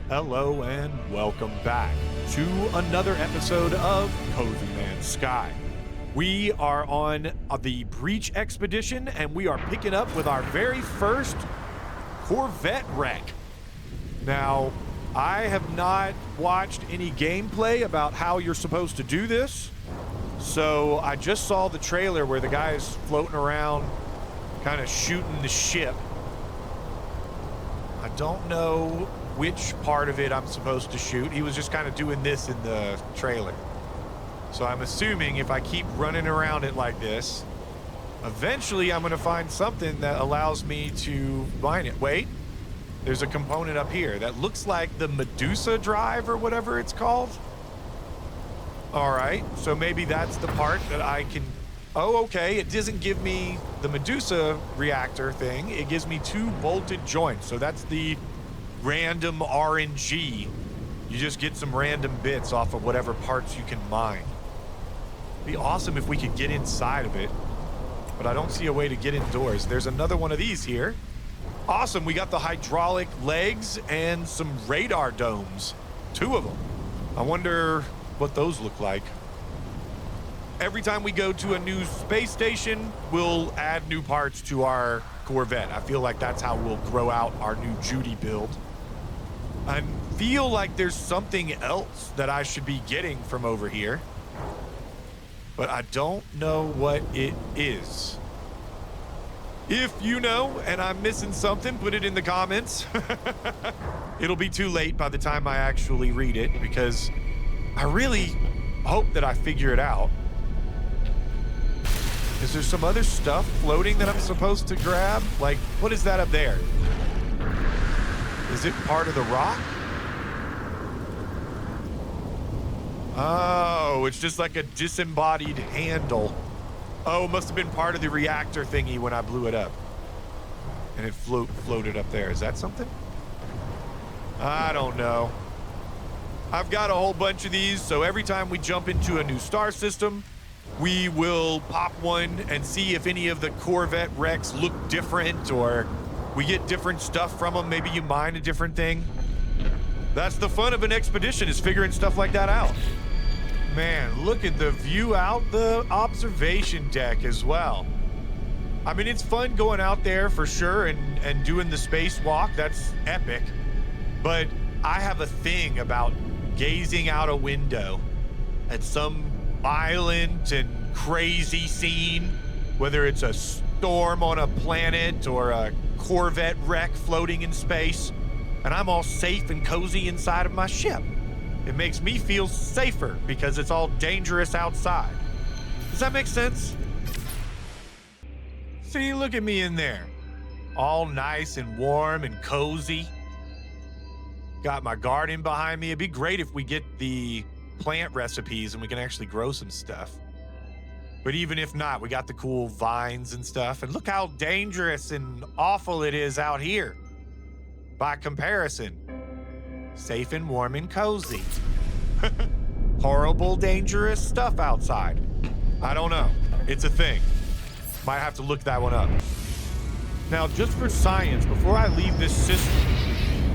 Hello and welcome back to another episode of Cozy Man Sky. We are on the Breech expedition and we are picking up with our very first corvette wreck. Now, I have not watched any gameplay about how you're supposed to do this, so I just saw the trailer where the guy is floating around kind of shooting the ship. I don't know which part of it I'm supposed to shoot. He was just kind of doing this in the trailer. So I'm assuming if I keep running around it like this, eventually I'm gonna find something that allows me to mine it. Wait, there's a component up here that looks like the Medusa drive or whatever it's called. All right, so maybe that's the part that I can, oh, okay, it doesn't give me the Medusa reactor thing. It gives me 2 bolted joints. So that's the random RNG. You just get some random bits off of whatever parts you can mine. It'd be awesome if we could get inside of it, but I don't see a way to get indoors. There's another one of these here. Awesome, we got the hydraulic legs and some radar domes. 2 of them. I wonder what those look like. Every time we go to a new space station, we'll add new parts to our Corvette. I feel like that's how we'll grow out our new Judy build. I feel like there's something else that I should be getting from over here, but I don't know what it is. If you know and I'm missing something, put it in the comments. It'll be too late by the time I actually read it because I really hope that I figure it out. Is there some other stuff floating that I'm supposed to grab? Like, what is that up there? Is it part of the rock? Oh, it's just like a disembodied handle. Oh, it must have been part of the reactor thingy when I blew it up. And it floated up there. Is that something? I don't know. I've got a whole bunch of these, so every time we jump into a new star system, we will pop one and see if any of the Corvette wrecks look different or we get different stuff from them. Maybe you mine a different thing. That's the fun of an expedition, is figuring stuff like that out. Man, look at the view out the observation deck as well. I mean, it's fun going out there for sure and doing the spacewalk. That's epic. But I have a thing about gazing out a window at some violent and crazy scene, whether it's a storm on a planet or a Corvette wreck floating in space, and I'm all safe and cozy inside of my ship. It makes me feel safer because it's all dangerous outside. Does that make sense? See, look at me in there. All nice and warm and cozy. Got my garden behind me. It'd be great if we get the plant recipes and we can actually grow some stuff. But even if not, we got the cool vines and stuff. And look how dangerous and awful it is out here. By comparison, safe and warm and cozy. Horrible, dangerous stuff outside. I don't know. It's a thing. Might have to look that one up. Now, just for science, before I leave this system,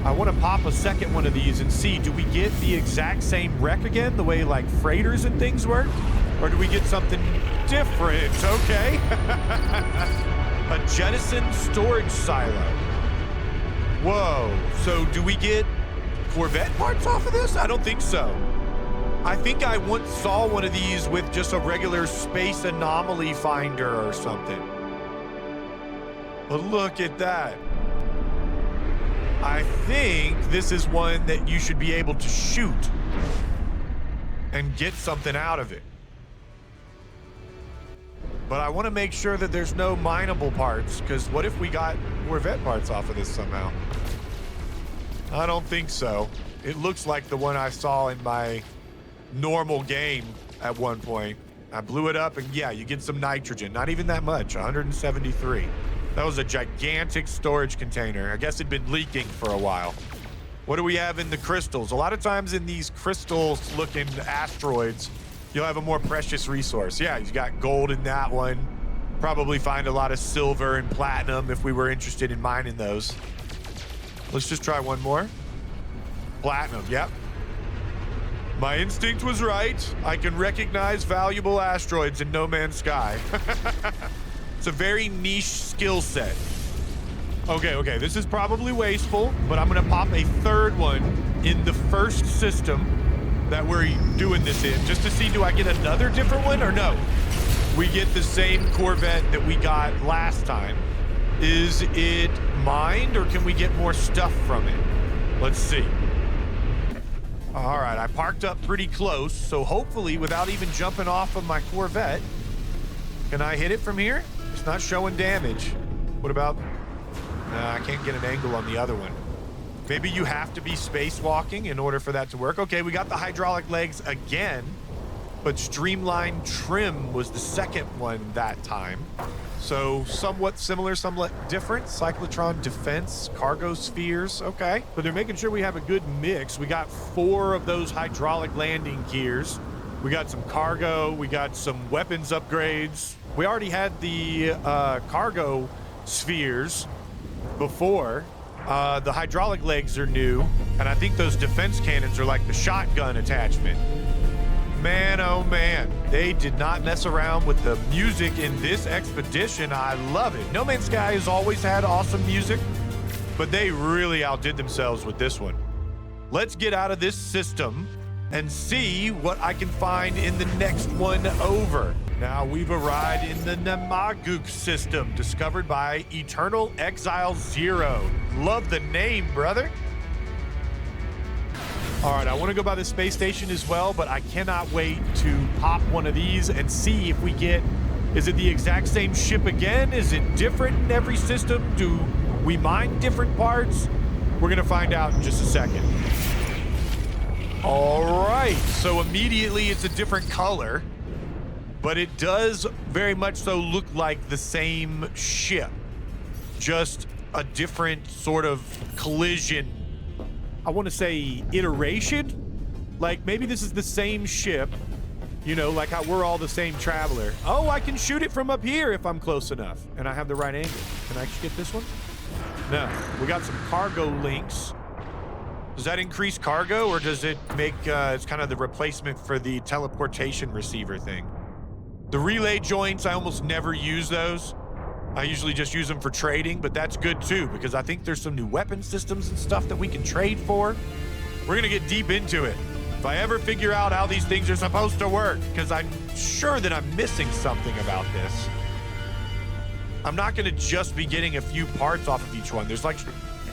I want to pop a second one of these and see, do we get the exact same wreck again, the way like freighters and things work? Or do we get something different? Okay. A jettison storage silo. Whoa, so do we get Corvette parts off of this? I don't think so. I think I once saw one of these with just a regular space anomaly finder or something. But look at that. I think this is one that you should be able to shoot and get something out of it. But I want to make sure that there's no mineable parts, because what if we got Corvette parts off of this somehow? I don't think so. It looks like the one I saw in my normal game at one point. I blew it up and yeah, you get some nitrogen. Not even that much, 173. That was a gigantic storage container. I guess it'd been leaking for a while. What do we have in the crystals? A lot of times in these crystals looking asteroids, you'll have a more precious resource. Yeah, you got gold in that one. Probably find a lot of silver and platinum if we were interested in mining those. Let's just try one more. Platinum, yep. My instinct was right. I can recognize valuable asteroids in No Man's Sky. It's a very niche skill set. Okay, this is probably wasteful, but I'm gonna pop a third one in the first system that we're doing this in, just to see, do I get another different one or no? We get the same Corvette that we got last time. Is it mined, or can we get more stuff from it? Let's see. All right, I parked up pretty close, so hopefully without even jumping off of my Corvette, can I hit it from here? It's not showing damage. What about, nah, I can't get an angle on the other one. Maybe you have to be spacewalking in order for that to work. Okay, we got the hydraulic legs again, but streamlined trim was the second one that time. So somewhat similar, somewhat different. Cyclotron defense, cargo spheres, okay. But they're making sure we have a good mix. We got 4 of those hydraulic landing gears. We got some cargo, we got some weapons upgrades. We already had the cargo spheres before. The hydraulic legs are new, and I think those defense cannons are like the shotgun attachment. Man, oh man, they did not mess around with the music in this expedition. I love it. No Man's Sky has always had awesome music, but they really outdid themselves with this one. Let's get out of this system and see what I can find in the next one over. Now we've arrived in the Namaguk system, discovered by Eternal Exile Zero. Love the name, brother. All right, I want to go by the space station as well, but I cannot wait to pop one of these and see if we get, is it the exact same ship again? Is it different in every system? Do we mine different parts? We're going to find out in just a second. All right, so immediately it's a different color, but it does very much so look like the same ship, just a different sort of collision. I want to say iteration. Like maybe this is the same ship, you know, like how we're all the same traveler. Oh, I can shoot it from up here if I'm close enough and I have the right angle. Can I actually get this one? No, we got some cargo links. Does that increase cargo, or does it make, it's kind of the replacement for the teleportation receiver thing? The relay joints, I almost never use those. I usually just use them for trading, but that's good too, because I think there's some new weapon systems and stuff that we can trade for. We're gonna get deep into it. If I ever figure out how these things are supposed to work, because I'm sure that I'm missing something about this. I'm not gonna just be getting a few parts off of each one.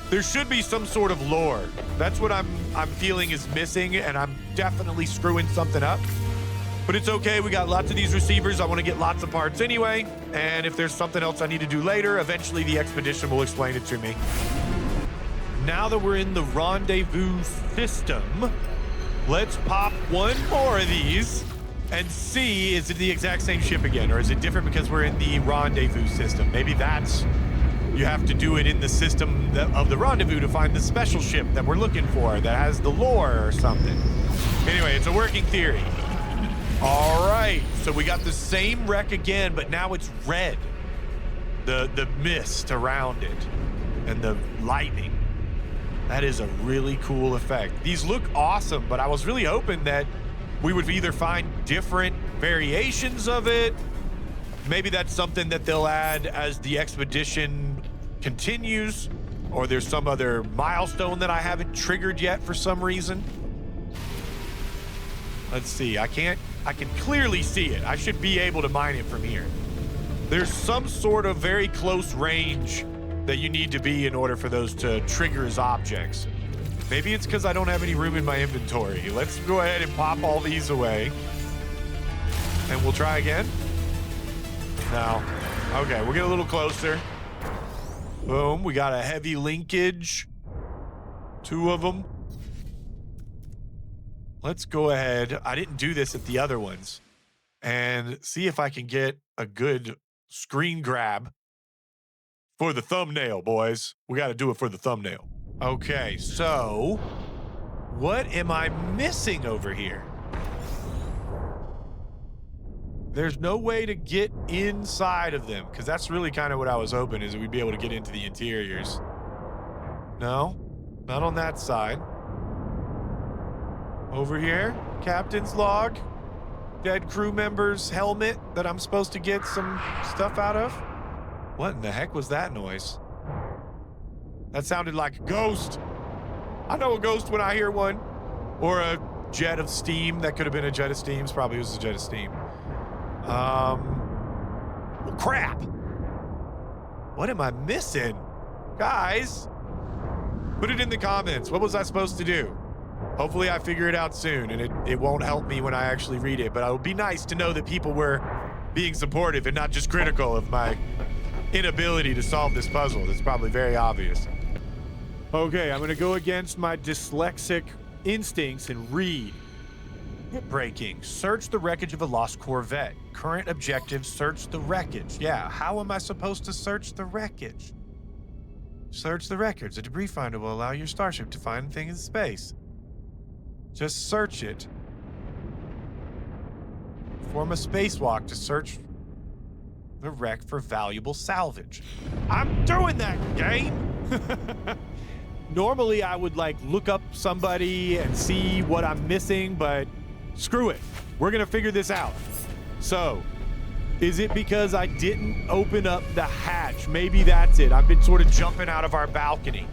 There should be some sort of lore. That's what I'm feeling is missing, and I'm definitely screwing something up. But it's okay, we got lots of these receivers. I want to get lots of parts anyway. And if there's something else I need to do later, eventually the expedition will explain it to me. Now that we're in the rendezvous system, let's pop one more of these and see, is it the exact same ship again? Or is it different because we're in the rendezvous system? Maybe that's, you have to do it in the system of the rendezvous to find the special ship that we're looking for that has the lore or something. Anyway, it's a working theory. All right, so we got the same wreck again, but now it's red. The mist around it and the lightning. That is a really cool effect. These look awesome, but I was really hoping that we would either find different variations of it. Maybe that's something that they'll add as the expedition continues, or there's some other milestone that I haven't triggered yet for some reason. Let's see, I can clearly see it. I should be able to mine it from here. There's some sort of very close range that you need to be in order for those to trigger as objects. Maybe it's because I don't have any room in my inventory. Let's go ahead and pop all these away. And we'll try again. No. Okay, we'll get a little closer. Boom, we got a heavy linkage. 2 of them. Let's go ahead. I didn't do this at the other ones. And see if I can get a good screen grab for the thumbnail, boys. We got to do it for the thumbnail. Okay, so what am I missing over here? There's no way to get inside of them, because that's really kind of what I was hoping, is that we'd be able to get into the interiors. No, not on that side. Over here, captain's log. Dead crew member's helmet that I'm supposed to get some stuff out of. What in the heck was that noise? That sounded like a ghost. I know a ghost when I hear one. Or a jet of steam. That could have been a jet of steam. Probably was a jet of steam. Well, crap. What am I missing? Guys, put it in the comments. What was I supposed to do? Hopefully I figure it out soon, and it won't help me when I actually read it, but it would be nice to know that people were being supportive and not just critical of my inability to solve this puzzle. That's probably very obvious. Okay, I'm gonna go against my dyslexic instincts and read. Breaking. Search the wreckage of a lost corvette. Current objective, search the wreckage. Yeah, how am I supposed to search the wreckage? Search the wreckage. A debris finder will allow your starship to find things in space. Just search it. Form a spacewalk to search the wreck for valuable salvage. I'm doing that, game! Normally, I would like look up somebody and see what I'm missing, but screw it. We're gonna figure this out. So, is it because I didn't open up the hatch? Maybe that's it. I've been sort of jumping out of our balcony.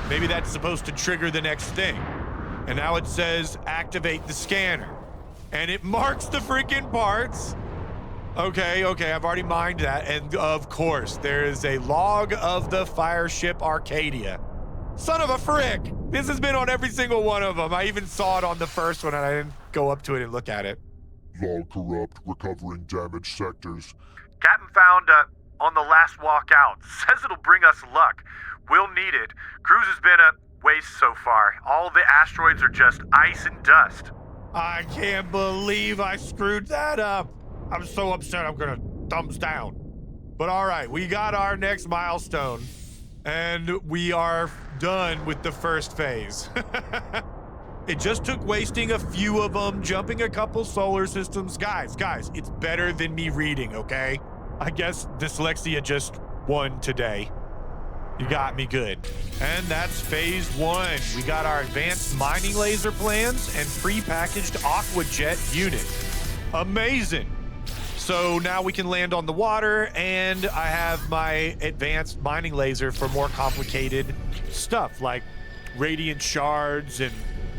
Maybe that's supposed to trigger the next thing. And now it says activate the scanner. And it marks the freaking parts. Okay, I've already mined that. And of course, there is a log of the fire ship Arcadia. Son of a frick! This has been on every single one of them. I even saw it on the first one and I didn't go up to it and look at it. Log corrupt, recovering damaged sectors. Captain found on the last walk out. Says it'll bring us luck. We'll need it. Cruise has been a waste so far. All the asteroids are just ice and dust. I can't believe I screwed that up. I'm so upset I'm gonna thumbs down. But all right, we got our next milestone and we are done with the first phase. It just took wasting a few of them, jumping a couple solar systems. Guys, it's better than me reading, okay? I guess dyslexia just won today. You got me good. And that's phase 1. We got our advanced mining laser plans and pre-packaged aquajet unit. Amazing. So now we can land on the water, and I have my advanced mining laser for more complicated stuff like radiant shards and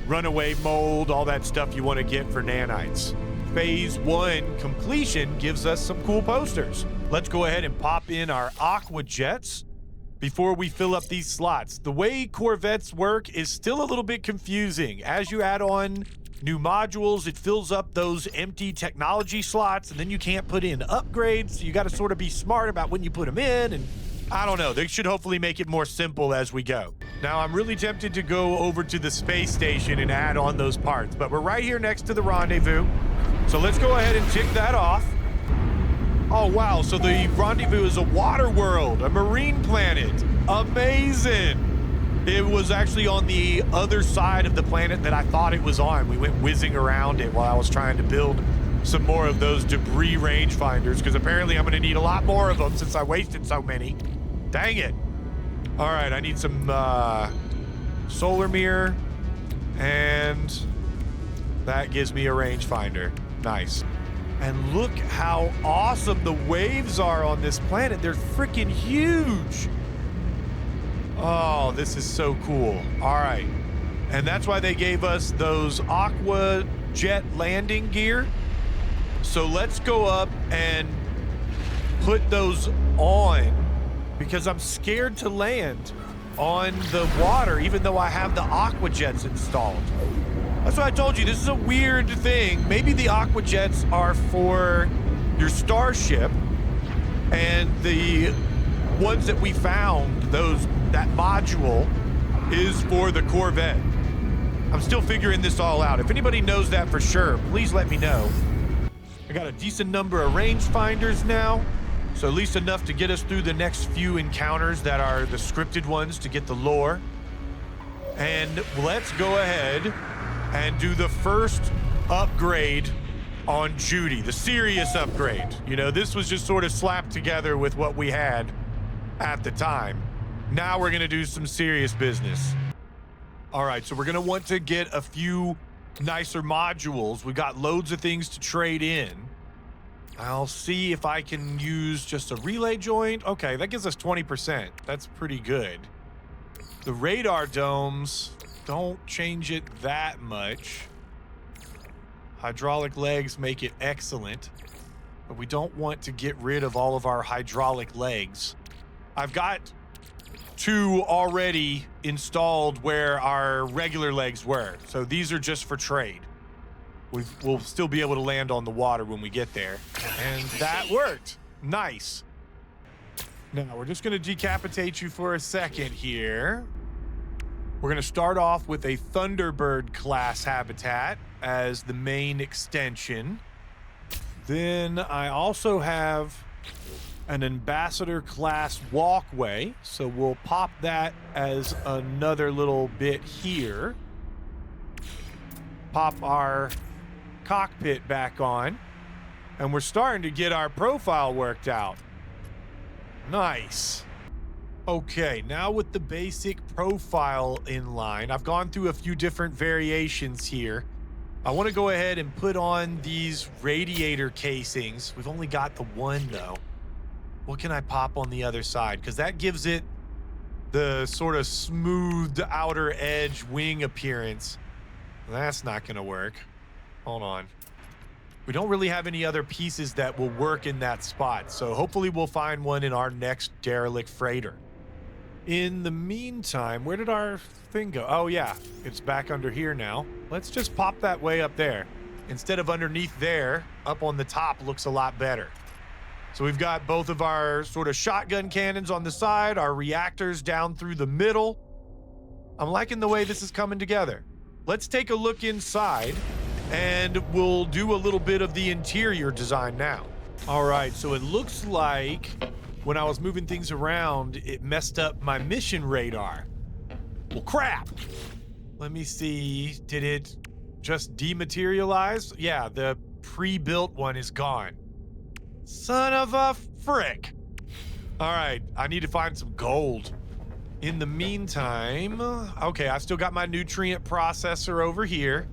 runaway mold, all that stuff you want to get for nanites. Phase 1 completion gives us some cool posters. Let's go ahead and pop in our aquajets before we fill up these slots. The way corvettes work is still a little bit confusing. As you add on new modules, it fills up those empty technology slots, and then you can't put in upgrades. So you got to sort of be smart about when you put them in, and I don't know. They should hopefully make it more simple as we go. Now, I'm really tempted to go over to the space station and add on those parts, but we're right here next to the rendezvous. So let's go ahead and tick that off. Oh, wow. So the rendezvous is a water world, a marine planet. Amazing. It was actually on the other side of the planet that I thought it was on. We went whizzing around it while I was trying to build some more of those debris rangefinders, because apparently I'm going to need a lot more of them since I wasted so many. Dang it. All right, I need some solar mirror, and that gives me a rangefinder. Nice. And look how awesome the waves are on this planet. They're freaking huge. Oh, this is so cool. All right. And that's why they gave us those aqua jet landing gear. So let's go up and put those on, because I'm scared to land on the water, even though I have the aqua jets installed. That's what I told you. This is a weird thing. Maybe the aqua jets are for your starship, and the ones that we found, that module, is for the corvette. I'm still figuring this all out. If anybody knows that for sure, please let me know. I got a decent number of rangefinders now, so at least enough to get us through the next few encounters that are the scripted ones to get the lore. And let's go ahead and do the first upgrade on Judy, the serious upgrade. You know, this was just sort of slapped together with what we had at the time. Now we're gonna do some serious business. All right, so we're gonna want to get a few nicer modules. We got loads of things to trade in. I'll see if I can use just a relay joint. Okay, that gives us 20%. That's pretty good. The radar domes don't change it that much. Hydraulic legs make it excellent, but we don't want to get rid of all of our hydraulic legs. I've got 2 already installed where our regular legs were, so these are just for trade. We'll still be able to land on the water when we get there, and that worked. Nice. Now, we're just going to decapitate you for a second here. We're going to start off with a Thunderbird class habitat as the main extension. Then I also have an Ambassador class walkway, so we'll pop that as another little bit here. Pop our cockpit back on, and we're starting to get our profile worked out. Nice. Okay, now with the basic profile in line, I've gone through a few different variations here. I want to go ahead and put on these radiator casings. We've only got the one though. What can I pop on the other side? Because that gives it the sort of smoothed outer edge wing appearance. That's not going to work. Hold on. We don't really have any other pieces that will work in that spot, so hopefully we'll find one in our next Derelict freighter. In the meantime, where did our thing go? Oh yeah, it's back under here now. Let's just pop that way up there. Instead of underneath there, up on the top looks a lot better. So we've got both of our sort of shotgun cannons on the side, our reactors down through the middle. I'm liking the way this is coming together. Let's take a look inside, and we'll do a little bit of the interior design now. All right, so it looks like when I was moving things around, it messed up my mission radar. Well, crap. Let me see. Did it just dematerialize? Yeah, the pre-built one is gone. Son of a frick. All right, I need to find some gold. In the meantime, okay, I still got my nutrient processor over here.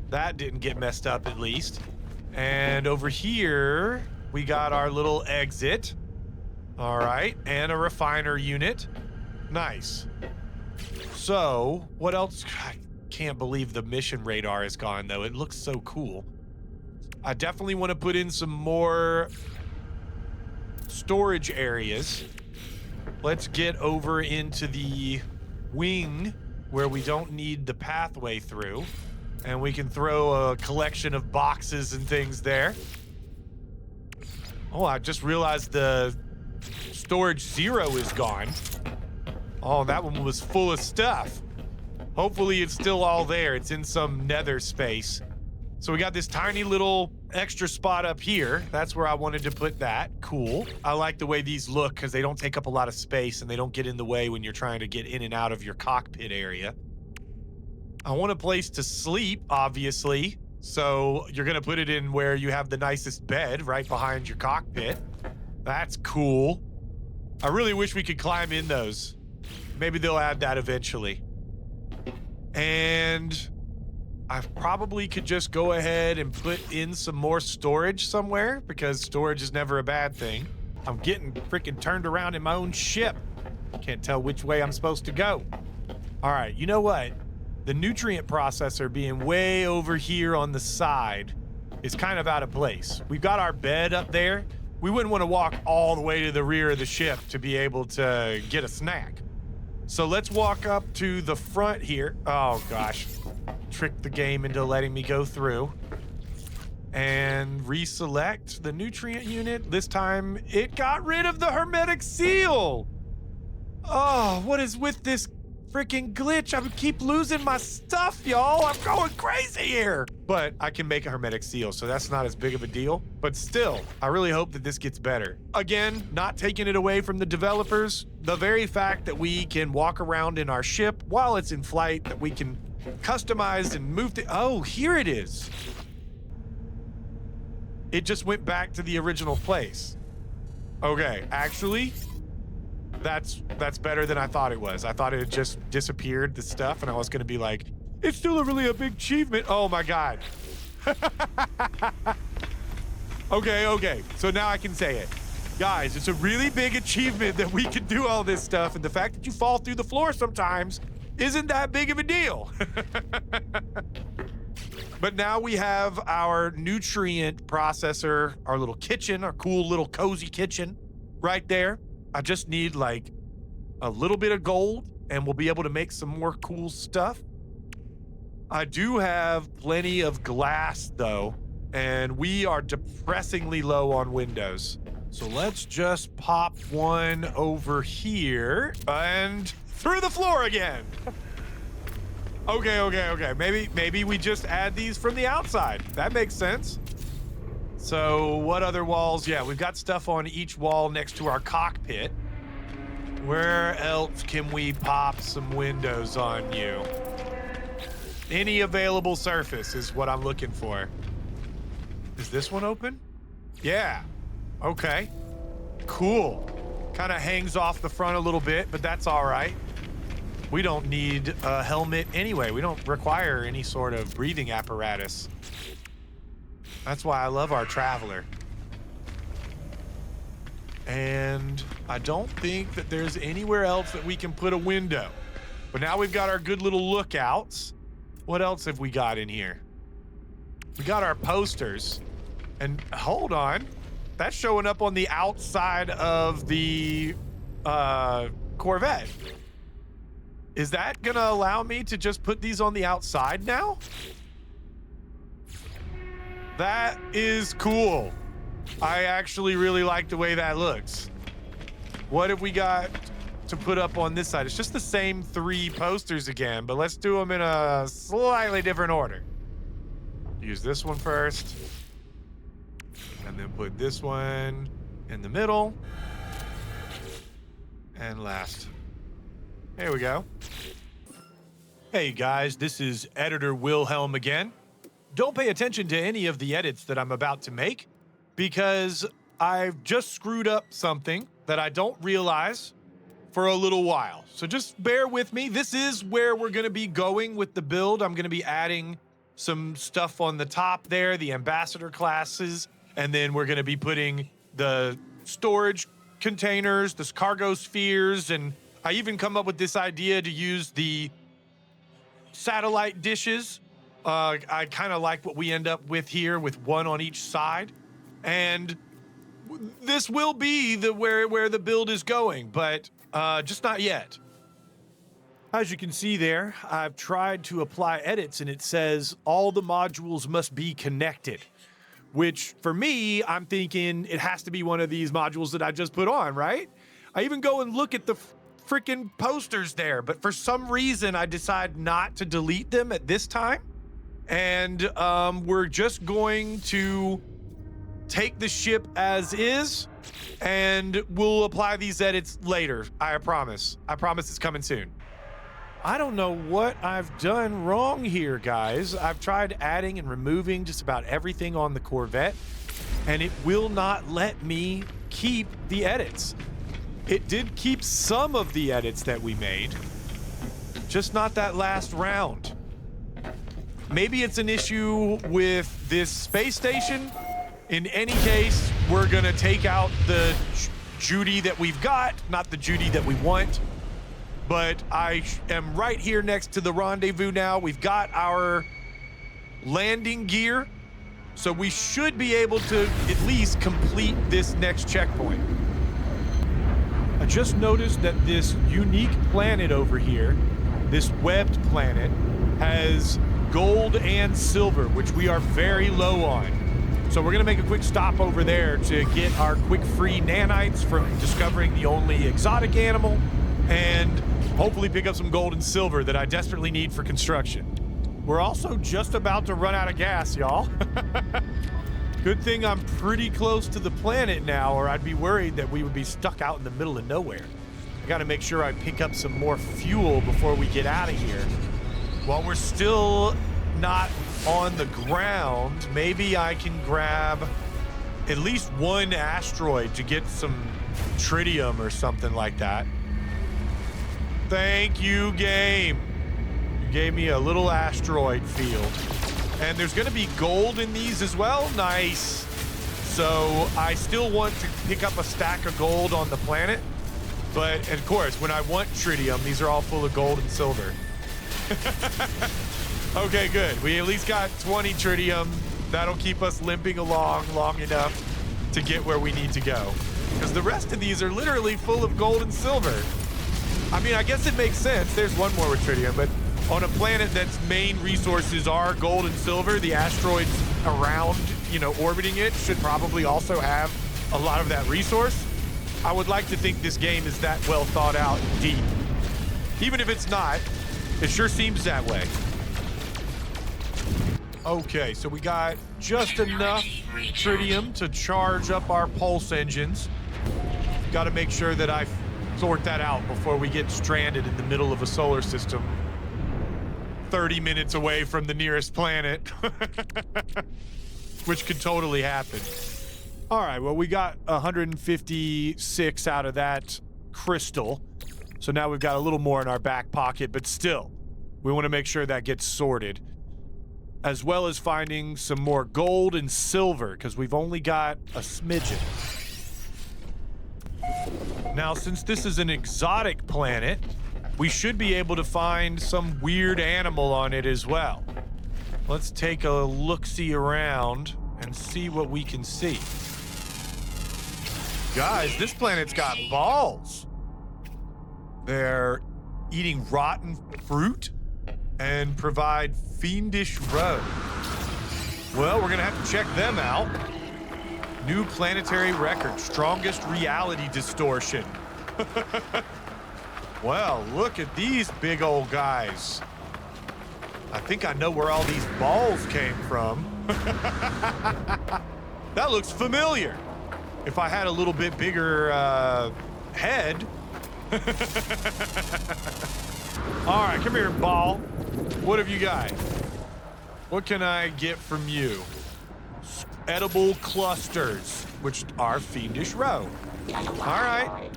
That didn't get messed up at least. And over here, we got our little exit. All right, and a refiner unit. Nice. So, what else? I can't believe the mission radar is gone, though. It looks so cool. I definitely want to put in some more storage areas. Let's get over into the wing where we don't need the pathway through, and we can throw a collection of boxes and things there. Oh, I just realized the storage 0 is gone. Oh, that one was full of stuff. Hopefully it's still all there. It's in some nether space. So we got this tiny little extra spot up here. That's where I wanted to put that. Cool. I like the way these look because they don't take up a lot of space and they don't get in the way when you're trying to get in and out of your cockpit area. I want a place to sleep, obviously. So you're going to put it in where you have the nicest bed, right behind your cockpit. That's cool. I really wish we could climb in those. Maybe they'll add that eventually. And I probably could just go ahead and put in some more storage somewhere because storage is never a bad thing. I'm getting freaking turned around in my own ship. Can't tell which way I'm supposed to go. All right, you know what? The nutrient processor being way over here on the side is kind of out of place. We've got our bed up there. We wouldn't want to walk all the way to the rear of the ship to be able to get a snack. So let's walk up to the front here. Oh gosh, tricked the game into letting me go through. And reselect the nutrient unit. This time it got rid of the hermetic seal. Oh, what is with this freaking glitch? I keep losing my stuff, y'all. I'm going crazy here. But I can make a hermetic seal, so that's not as big of a deal. But still, I really hope that this gets better. Again, not taking it away from the developers. The very fact that we can walk around in our ship while it's in flight, that we can customize and move the... Oh, here it is. It just went back to the original place. Okay, actually... That's better than I thought it was. I thought it had just disappeared, the stuff, and I was going to be like, It's still a really big achievement. Oh my God. Okay. So now I can say it. Guys, it's a really big achievement that we can do all this stuff, and the fact that you fall through the floor sometimes isn't that big of a deal. But now we have our nutrient processor, our little kitchen, our cool little cozy kitchen right there. I just need like a little bit of gold and we'll be able to make some more cool stuff. I do have plenty of glass though, and we are depressingly low on windows. So let's just pop one over here and through the floor again. Okay. Maybe we just add these from the outside. That makes sense. So what other walls? Yeah, we've got stuff on each wall next to our cockpit. Where else can we pop some windows on you? Any available surface is what I'm looking for. Is this one open? Yeah. Okay. Cool. Kind of hangs off the front a little bit, but that's all right. We don't need a helmet anyway. We don't require any sort of breathing apparatus. That's why I love our Traveler. And I don't think that there's anywhere else that we can put a window. But now we've got our good little lookouts. What else have we got in here? We got our posters. And hold on. That's showing up on the outside of the Corvette. Is that gonna allow me to just put these on the outside now? That is cool. I actually really like the way that looks. What have we got to put up on this side? It's just the same 3 posters again, but let's do them in a slightly different order. Use this one first. And then put this one in the middle. And last. There we go. Hey guys, this is Editor Wilhelm again. Don't pay attention to any of the edits that I'm about to make because I've just screwed up something that I don't realize for a little while. So just bear with me. This is where we're going to be going with the build. I'm going to be adding some stuff on the top there, the ambassador classes, and then we're going to be putting the storage containers, the cargo spheres, and I even come up with this idea to use the satellite dishes. I kind of like what we end up with here with one on each side. And this will be where the build is going, but just not yet. As you can see there, I've tried to apply edits and it says all the modules must be connected, which for me, I'm thinking it has to be one of these modules that I just put on, right? I even go and look at the freaking posters there, but for some reason I decide not to delete them at this time. And we're just going to take the ship as is and we'll apply these edits later. I promise. I promise it's coming soon. I don't know what I've done wrong here, guys. I've tried adding and removing just about everything on the Corvette, and it will not let me keep the edits. It did keep some of the edits that we made, just not that last round. Maybe it's an issue with this space station. In any case, we're gonna take out the Judy that we've got, not the Judy that we want. But I am right here next to the rendezvous now. We've got our landing gear, so we should be able to at least complete this next checkpoint. I just noticed that this unique planet over here, this webbed planet, has gold and silver, which we are very low on. So we're gonna make a quick stop over there to get our quick free nanites from discovering the only exotic animal, and hopefully pick up some gold and silver that I desperately need for construction. We're also just about to run out of gas, y'all. Good thing I'm pretty close to the planet now, or I'd be worried that we would be stuck out in the middle of nowhere. I gotta make sure I pick up some more fuel before we get out of here. While we're still not on the ground, maybe I can grab at least one asteroid to get some tritium or something like that. Thank you, game. gave me a little asteroid field. And there's going to be gold in these as well. Nice. So I still want to pick up a stack of gold on the planet. But, of course, when I want tritium, these are all full of gold and silver. Okay, good. We at least got 20 tritium. That'll keep us limping along long enough to get where we need to go. Because the rest of these are literally full of gold and silver. I mean, I guess it makes sense. There's one more with tritium, but on a planet that's main resources are gold and silver, the asteroids around, orbiting it should probably also have a lot of that resource. I would like to think this game is that well thought out and deep. Even if it's not, it sure seems that way. Okay, so we got just enough tritium to charge up our pulse engines. Got to make sure that I sort that out before we get stranded in the middle of a solar system 30 minutes away from the nearest planet, which could totally happen. All right, well, we got 156 out of that crystal. So now we've got a little more in our back pocket, but still, we want to make sure that gets sorted, as well as finding some more gold and silver, because we've only got a smidgen. Now, since this is an exotic planet, we should be able to find some weird animal on it as well. Let's take a look-see around and see what we can see. Guys, this planet's got balls. They're eating rotten fruit and provide fiendish roe. Well, we're gonna have to check them out. New planetary record, strongest reality distortion. Well, look at these big old guys. I think I know where all these balls came from. That looks familiar. If I had a little bit bigger head. All right, come here, ball. What have you got? What can I get from you? Edible clusters, which are fiendish roe. All right.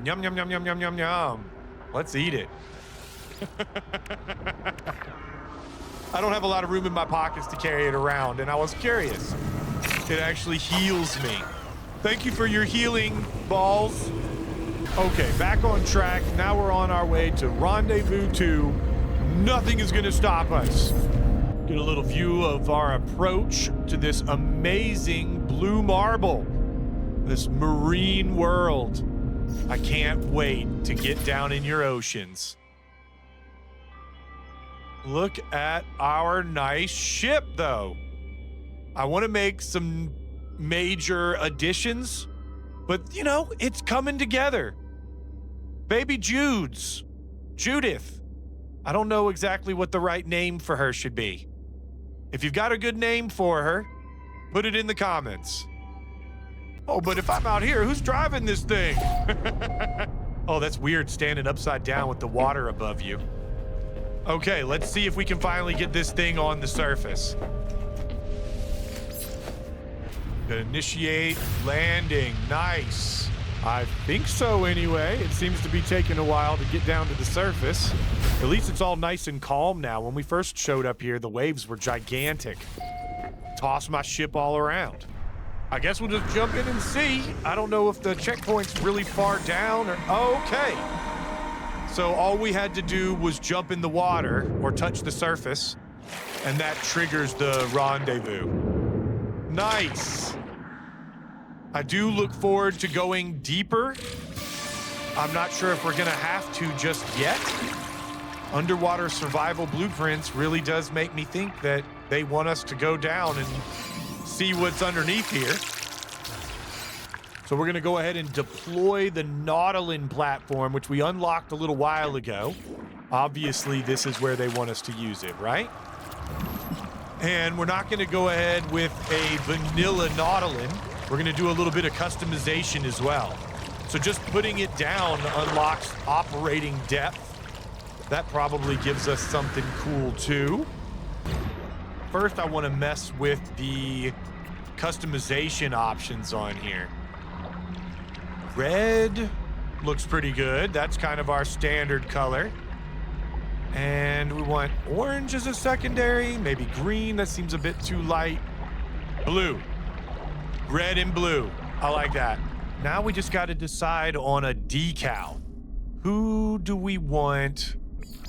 Yum, yum, yum, yum, yum, yum, yum. Let's eat it. I don't have a lot of room in my pockets to carry it around, and I was curious. It actually heals me. Thank you for your healing, balls. Okay, back on track. Now we're on our way to Rendezvous 2. Nothing is gonna stop us. Get a little view of our approach to this amazing blue marble, this marine world. I can't wait to get down in your oceans. Look at our nice ship, though. I want to make some major additions, but it's coming together. Baby Judith. I don't know exactly what the right name for her should be. If you've got a good name for her, put it in the comments. Oh, but if I'm out here, who's driving this thing? Oh, that's weird, standing upside down with the water above you. Okay, let's see if we can finally get this thing on the surface. Gonna initiate landing. Nice. I think so anyway. It seems to be taking a while to get down to the surface. At least it's all nice and calm now. When we first showed up here, the waves were gigantic. Toss my ship all around. I guess we'll just jump in and see. I don't know if the checkpoint's really far down or... Okay. So all we had to do was jump in the water or touch the surface, and that triggers the rendezvous. Nice. I do look forward to going deeper. I'm not sure if we're gonna have to just yet. Underwater survival blueprints really does make me think that they want us to go down and see what's underneath here. So we're gonna go ahead and deploy the Nautilin platform, which we unlocked a little while ago. Obviously, this is where they want us to use it, right? And we're not gonna go ahead with a vanilla Nautilin. We're gonna do a little bit of customization as well. So just putting it down unlocks operating depth. That probably gives us something cool too. First, I wanna mess with the customization options on here. Red looks pretty good. That's kind of our standard color. And we want orange as a secondary, maybe green. That seems a bit too light. Blue. Red and blue. I like that. Now we just got to decide on a decal. Who do we want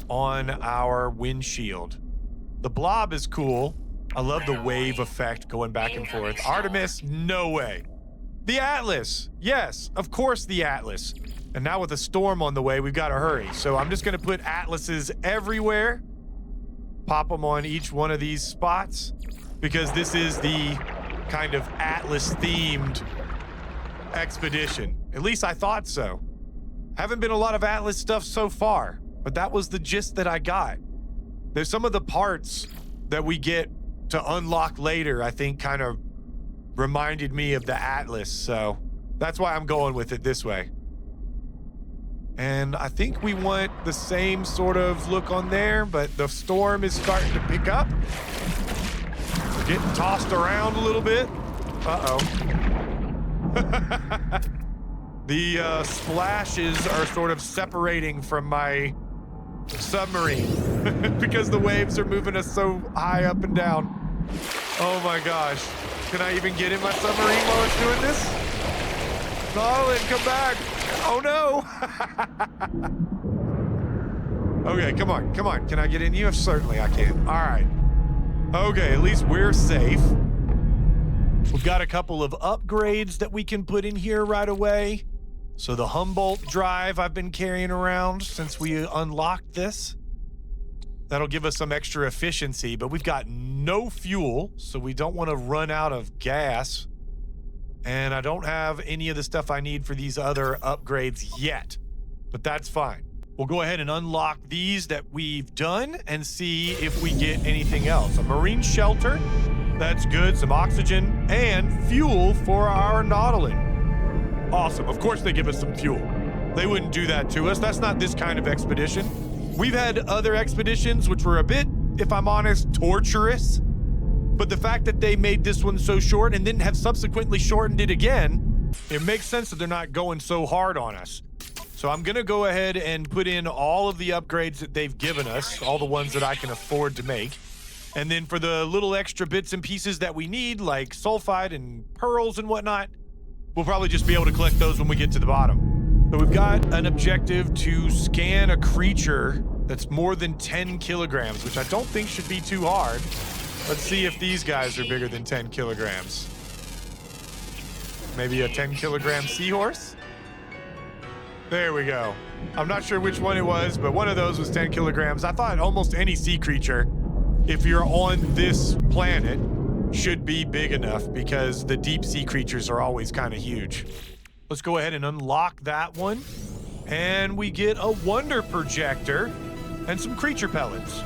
on our windshield? The blob is cool. I love the wave effect going back and forth. Artemis, no way. The Atlas. Yes, of course the Atlas. And now with a storm on the way, we've got to hurry. So I'm just going to put Atlases everywhere. Pop them on each one of these spots because this is the kind of Atlas-themed expedition. At least I thought so. Haven't been a lot of Atlas stuff so far, but that was the gist that I got. There's some of the parts that we get to unlock later, I think kind of reminded me of the Atlas. So that's why I'm going with it this way. And I think we want the same sort of look on there, but the storm is starting to pick up. We're getting tossed around a little bit. Uh-oh. The splashes are sort of separating from my submarine because the waves are moving us so high up and down. Oh my gosh. Can I even get in my submarine while it's doing this? Darling, come back. Oh no. Okay, come on, come on. Can I get in you? Certainly I can. All right. Okay, at least we're safe. We've got a couple of upgrades that we can put in here right away. So the Humboldt drive I've been carrying around since we unlocked this. That'll give us some extra efficiency, but we've got no fuel, so we don't want to run out of gas. And I don't have any of the stuff I need for these other upgrades yet, but that's fine. We'll go ahead and unlock these that we've done and see if we get anything else. A marine shelter, that's good. Some oxygen and fuel for our Nautilin. Awesome. Of course they give us some fuel. They wouldn't do that to us. That's not this kind of expedition. We've had other expeditions which were a bit, if I'm honest, torturous. But the fact that they made this one so short and then have subsequently shortened it again, it makes sense that they're not going so hard on us. So I'm gonna go ahead and put in all of the upgrades that they've given us, all the ones that I can afford to make. And then for the little extra bits and pieces that we need, like sulfide and pearls and whatnot, we'll probably just be able to collect those when we get to the bottom. So we've got an objective to scan a creature that's more than 10 kilograms, which I don't think should be too hard. Let's see if these guys are bigger than 10 kilograms. Maybe a 10 kilogram seahorse? There we go. I'm not sure which one it was, but one of those was 10 kilograms. I thought almost any sea creature, if you're on this planet, should be big enough because the deep sea creatures are always kind of huge. Let's go ahead and unlock that one. And we get a wonder projector and some creature pellets.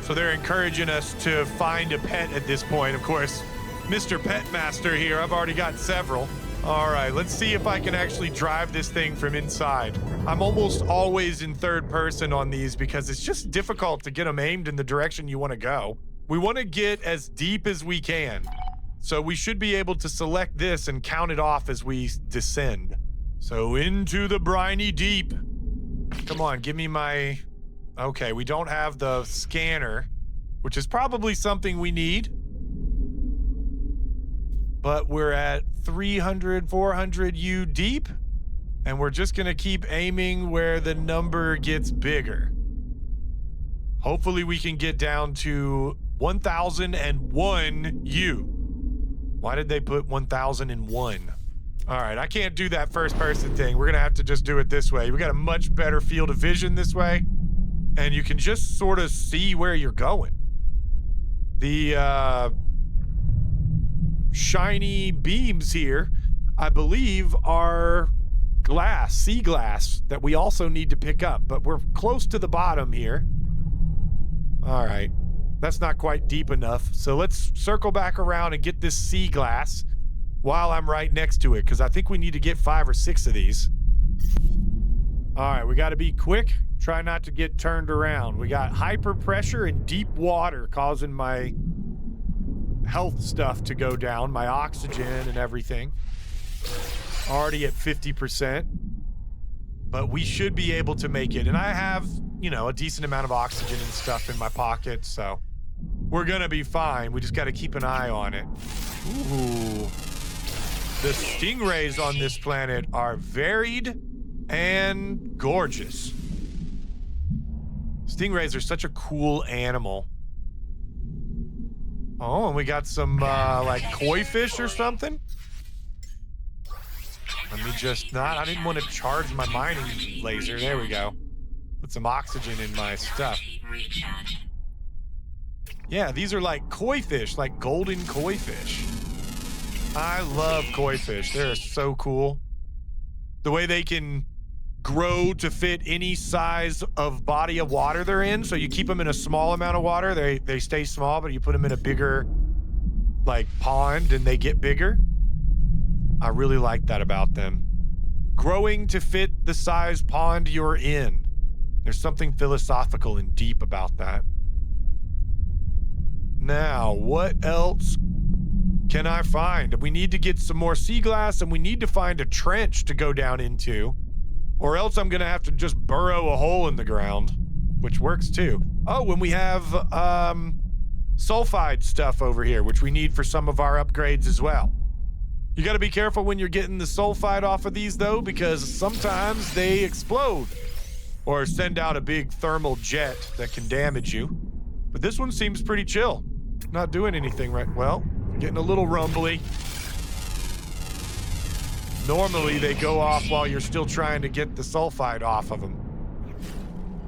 So they're encouraging us to find a pet at this point. Of course, Mr. Pet Master here, I've already got several. All right, let's see if I can actually drive this thing from inside. I'm almost always in third person on these because it's just difficult to get them aimed in the direction you want to go. We want to get as deep as we can. So we should be able to select this and count it off as we descend. So into the briny deep. Come on, give me my... Okay, we don't have the scanner, which is probably something we need. But we're at 300, 400 U deep, and we're just gonna keep aiming where the number gets bigger. Hopefully we can get down to 1001 U. Why did they put 1001? All right, I can't do that first person thing. We're gonna have to just do it this way. We got a much better field of vision this way. And you can just sort of see where you're going. The shiny beams here, I believe, are glass, sea glass, that we also need to pick up, but we're close to the bottom here. All right, that's not quite deep enough. So let's circle back around and get this sea glass while I'm right next to it, because I think we need to get 5 or 6 of these. All right, we got to be quick. Try not to get turned around. We got hyper pressure and deep water causing my health stuff to go down, my oxygen and everything. Already at 50%, but we should be able to make it. And I have, you know, a decent amount of oxygen and stuff in my pocket, so we're gonna be fine. We just gotta keep an eye on it. Ooh. The stingrays on this planet are varied and gorgeous. Stingrays are such a cool animal. Oh, and we got some, like, koi fish or something? Let me just not... I didn't want to charge my mining laser. There we go. Put some oxygen in my stuff. Yeah, these are like koi fish, like golden koi fish. I love koi fish. They're so cool. The way they can grow to fit any size of body of water they're in. So you keep them in a small amount of water, they stay small, but you put them in a bigger, like, pond and they get bigger. I really like that about them. Growing to fit the size pond you're in. There's something philosophical and deep about that. Now, what else can I find? We need to get some more sea glass, and we need to find a trench to go down into, or else I'm gonna have to just burrow a hole in the ground, which works too. Oh, and we have sulfide stuff over here, which we need for some of our upgrades as well. You gotta be careful when you're getting the sulfide off of these though, because sometimes they explode or send out a big thermal jet that can damage you. But this one seems pretty chill. Not doing anything right. Well, getting a little rumbly. Normally they go off while you're still trying to get the sulfide off of them.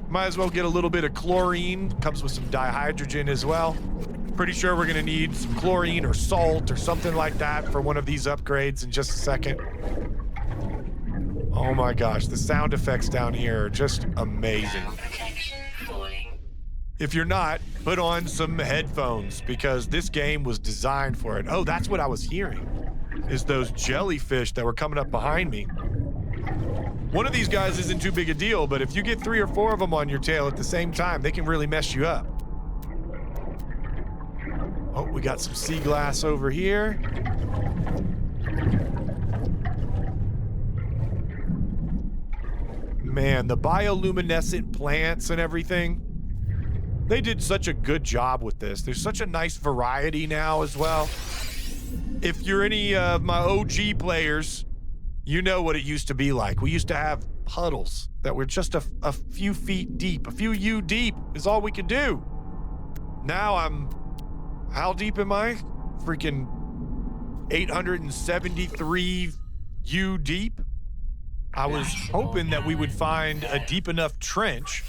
Might as well get a little bit of chlorine. Comes with some dihydrogen as well. Pretty sure we're gonna need some chlorine or salt or something like that for one of these upgrades in just a second. Oh my gosh, the sound effects down here are just amazing. If you're not, put on some headphones because this game was designed for it. Oh, that's what I was hearing, is those jellyfish that were coming up behind me. One of these guys isn't too big a deal, but if you get 3 or 4 of them on your tail at the same time, they can really mess you up. Oh, we got some sea glass over here. Man, the bioluminescent plants and everything. They did such a good job with this. There's such a nice variety now as well. If you're any of my OG players, you know what it used to be like. We used to have puddles that were just a few feet deep. A few U deep is all we could do. Now I'm... How deep am I? Freaking 873 U deep? I was hoping that we would find a deep enough trench.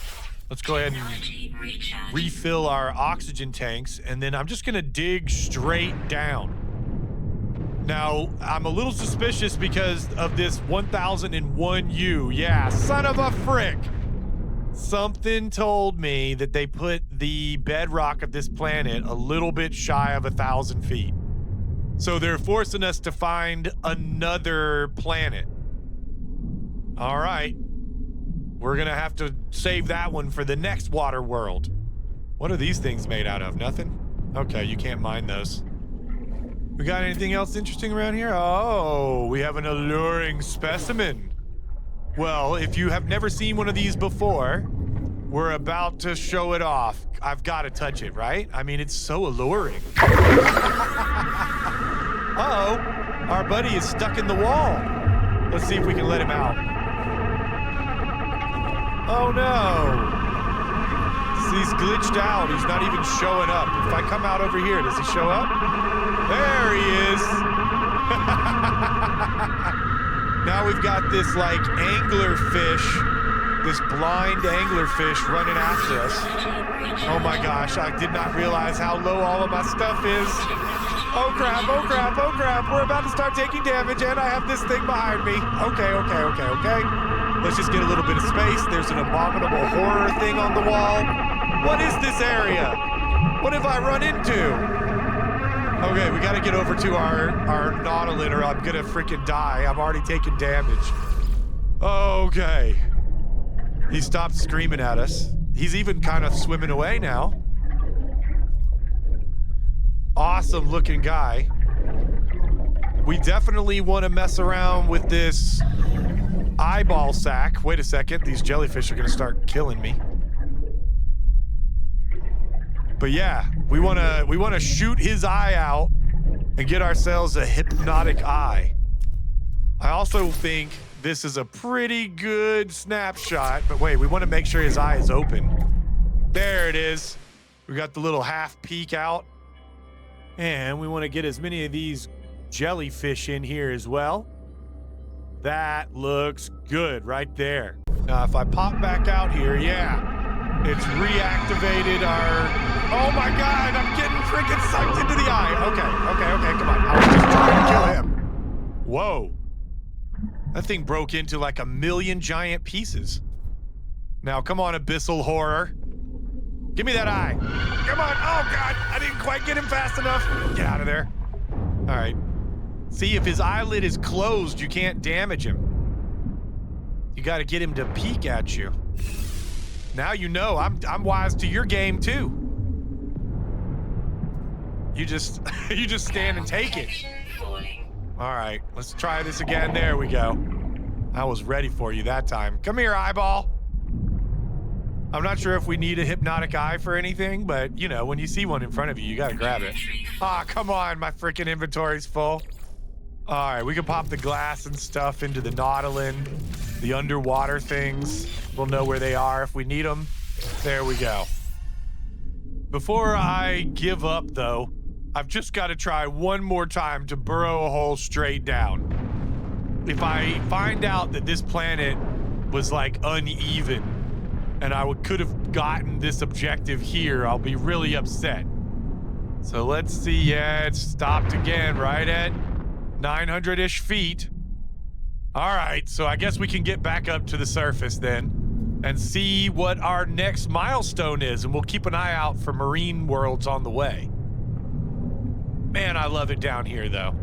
Let's go ahead and refill our oxygen tanks, and then I'm just gonna dig straight down. Now, I'm a little suspicious because of this 1001 U. Yeah, son of a frick. Something told me that they put the bedrock of this planet a little bit shy of 1,000 feet. So they're forcing us to find another planet. All right. We're gonna have to save that one for the next water world. What are these things made out of? Nothing? Okay, you can't mine those. We got anything else interesting around here? Oh, we have an alluring specimen. Well, if you have never seen one of these before, we're about to show it off. I've got to touch it, right? I mean, it's so alluring. Uh-oh, our buddy is stuck in the wall. Let's see if we can let him out. Oh no. He's glitched out. He's not even showing up. If I come out over here, does he show up? There he is. Now we've got this like anglerfish, this blind anglerfish running after us. Oh my gosh, I did not realize how low all of my stuff is. Oh crap, oh crap, oh crap. We're about to start taking damage and I have this thing behind me. Okay. Let's just get a little bit of space. There's an abominable horror thing on the wall. What is this area? What have I run into? Okay, we gotta get over to our nautilin or I'm gonna freaking die. I'm already taking damage. Okay. He stopped screaming at us. He's even kind of swimming away now. Awesome looking guy. We definitely want to mess around with this eyeball sack. Wait a second, these jellyfish are gonna start killing me. But yeah, we wanna shoot his eye out and get ourselves a hypnotic eye. I also think this is a pretty good snapshot, but wait, we want to make sure his eye is open. There it is. We got the little half peek out. And we want to get as many of these jellyfish in here as well. That looks good right there. Now, if I pop back out here, yeah, it's reactivated our... Oh my God, I'm getting freaking sucked into the eye. Okay, come on. I was just trying to kill him. Whoa. That thing broke into like a million giant pieces. Now, come on, abyssal horror. Give me that eye. Come on. Oh, God. I didn't quite get him fast enough. Get out of there. All right. See, if his eyelid is closed, you can't damage him. You got to get him to peek at you. Now you know. I'm wise to your game, too. You just stand and take it. All right, let's try this again. There we go. I was ready for you that time. Come here, eyeball. I'm not sure if we need a hypnotic eye for anything, but you know, when you see one in front of you, you gotta grab it. Ah, come on, my freaking inventory's full. All right, we can pop the glass and stuff into the Nautilin, the underwater things. We'll know where they are if we need them. There we go. Before I give up, though, I've just got to try one more time to burrow a hole straight down. If I find out that this planet was like uneven and I could have gotten this objective here, I'll be really upset. So let's see. Yeah, it's stopped again right at 900-ish feet. All right, so I guess we can get back up to the surface then and see what our next milestone is, and we'll keep an eye out for marine worlds on the way. Man, I love it down here, though.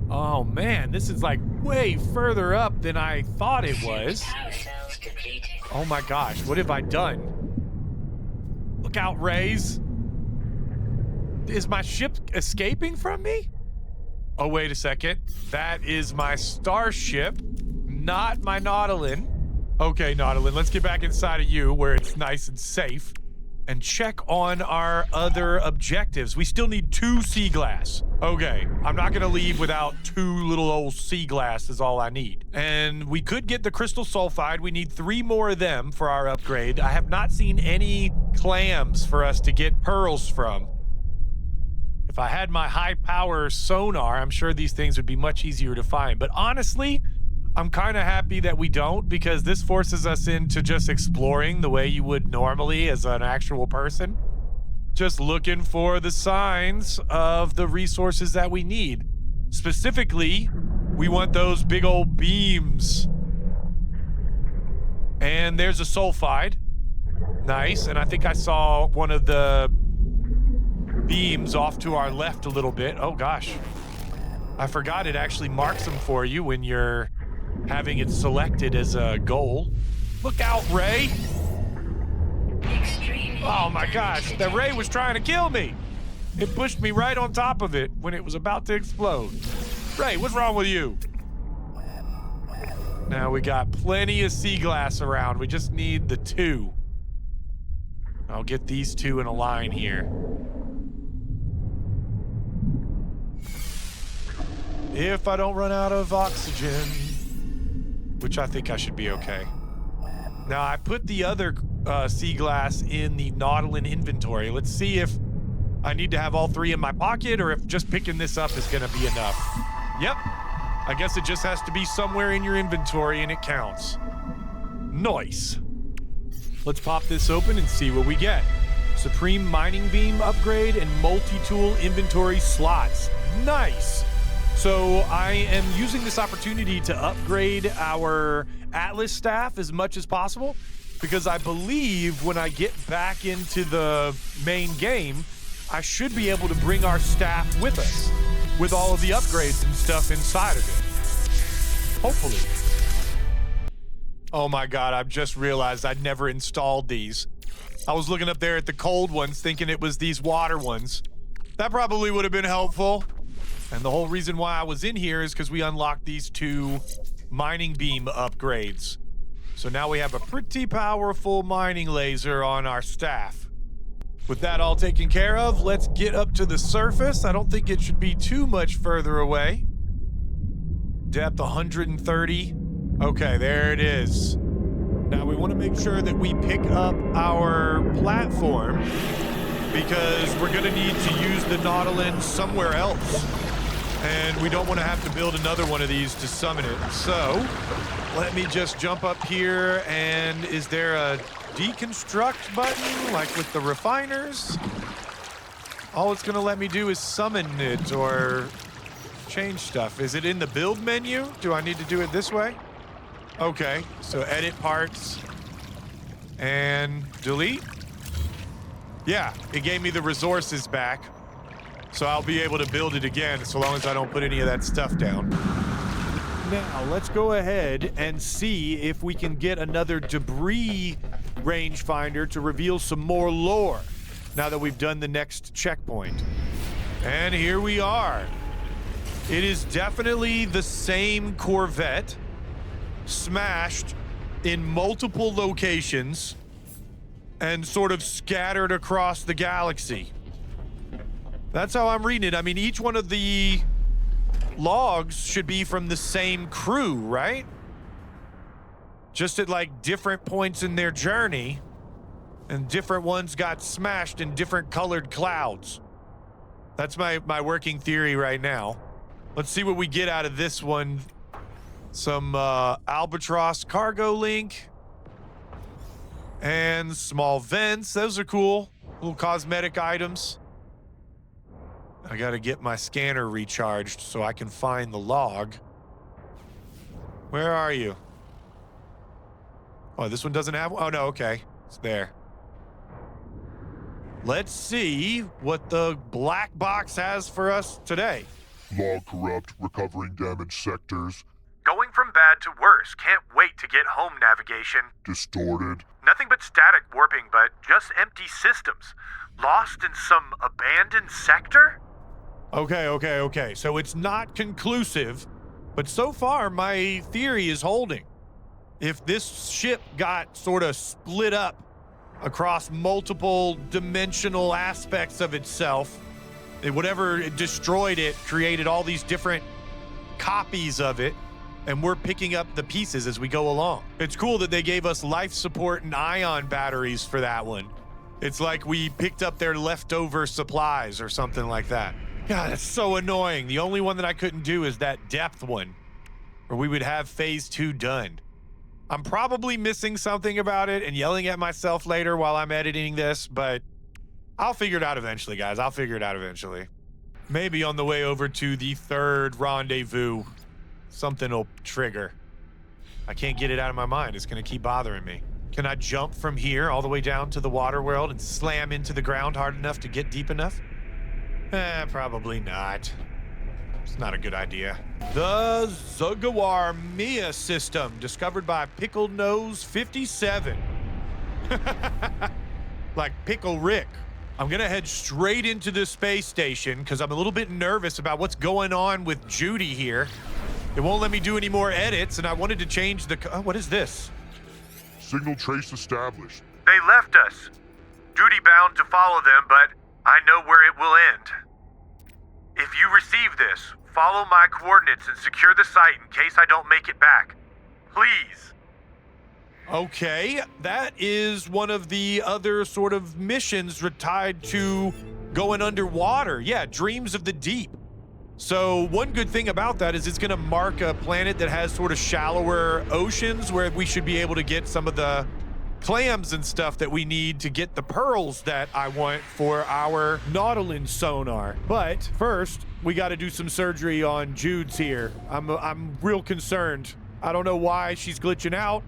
Oh, man, this is like way further up than I thought it was. Oh, my gosh, what have I done? Look out, Rays. Is my ship escaping from me? Oh, wait a second. That is my starship, not my Nautilin. Okay, Nautilin, let's get back inside of you where it's nice and safe. And check on our other objectives. We still need 2 sea glass. Okay, I'm not gonna leave without 2 little old sea glass is all I need. And we could get the crystal sulfide. We need 3 more of them for our upgrade. I have not seen any clams for us to get pearls from. If I had my high power sonar, I'm sure these things would be much easier to find. But honestly, I'm kind of happy that we don't, because this forces us into just exploring the way you would normally as an actual person. Just looking for the signs of the resources that we need. Specifically, we want those big old beams. And there's a sulfide. Nice, and I think I saw one of the beams off to our left a little bit. Oh gosh. I forgot it actually marks them for you when you're having it selected as a goal. Look out, Ray! Oh my gosh, that Ray was trying to kill me! It pushed me right on top of it when it was about to explode. Ray, what's wrong with you? Now we got plenty of sea glass around. We just need the 2. I'll get these 2 in a line here. If I don't run out of oxygen, which I think I should be okay. Now, I put the other sea glass in the Nautilin inventory. Let's see if I need to have all 3 in my pocket or if just picking this up is gonna be enough. Yep, I guess it just has to be somewhere in your inventory and it counts. Nice. Let's pop this open and see what we get. Supreme mining beam upgrade and multi-tool inventory slots. Nice. So I am using this opportunity to upgrade our Atlas staff as much as possible, because I believe when I get back into the main game, I should be able to bring our staff with us with all of the upgrades and stuff inside of it. Hopefully. Oh my God, I've just realized I'd never installed these. I was looking up there at the cold ones thinking it was these water ones. That probably would have been helpful. And the whole reason why I was in here is because we unlocked these 2 mining beam upgrades. So now we have a pretty powerful mining laser on our staff. With that all taken care of, let's get up to the surface. I don't think it should be too much further away. Depth 130. Okay, there it is. Now we want to make sure that we pick up our platform because we're going to need to use the Nautilus somewhere else. And we don't want to have to build another one of these to summon it. So let me just jump up here. And is there a deconstruct button like with the refiners? All it's going to let me do is summon it or change stuff. Is it in the build menu? Do I need to do it this way? Okay, so edit parts and delete. Yeah, it gave me the resources back. So I'll be able to build it again so long as I don't put any of that stuff down. Now, let's go ahead and see if we can get another debris rangefinder to reveal some more lore now that we've done the next checkpoint. And here we are. It is definitely the same corvette, smashed in multiple locations and sort of scattered across the galaxy. That's how I'm reading it. I mean, each one of the logs should be from the same crew, right? Just at like different points in their journey, and different ones got smashed in different colored clouds. That's my working theory right now. Let's see what we get out of this one. Some albatross cargo link and small vents. Those are cool. Little cosmetic items. I gotta get my scanner recharged so I can find the log. Where are you? Oh, this one doesn't have one? Oh, no, okay. It's there. Let's see what the black box has for us today. Log corrupt, recovering damaged sectors. Going from bad to worse. Can't wait to get home navigation. Distorted. Nothing but static warping, but just empty systems. Lost in some abandoned sector? Okay. So it's not conclusive, but so far my theory is holding. If this ship got sort of split up across multiple dimensional aspects of itself, whatever destroyed it created all these different copies of it, and we're picking up the pieces as we go along. It's cool that they gave us life support and ion batteries for that one. It's like we picked up their leftover supplies or something like that. God, that's so annoying. The only one that I couldn't do is that depth one, where we would have phase 2 done. I'm probably missing something about it and yelling at myself later while I'm editing this, but I'll figure it out eventually, guys. I'll figure it out eventually. Maybe on the way over to the third rendezvous, something will trigger. I can't get it out of my mind. It's going to keep bothering me. Can I jump from here all the way down to the water world and slam into the ground hard enough to get deep enough? Probably not. It's not a good idea. The Zugawar Mia system, discovered by Pickle Nose 57. Like Pickle Rick. I'm gonna head straight into the space station because I'm a little bit nervous about what's going on with Judy here. It won't let me do any more edits, and I wanted to change the... what is this? Signal trace established. They left us. Duty bound to follow them, but I know where it will end. If you receive this, follow my coordinates and secure the site in case I don't make it back. Please. Okay, that is one of the other sort of missions tied to going underwater. Yeah, Dreams of the Deep. So one good thing about that is it's going to mark a planet that has sort of shallower oceans where we should be able to get some of the clams and stuff that we need to get the pearls that I want for our Nautilus sonar. But first, we got to do some surgery on Jude's here. I'm real concerned. I don't know why she's glitching out.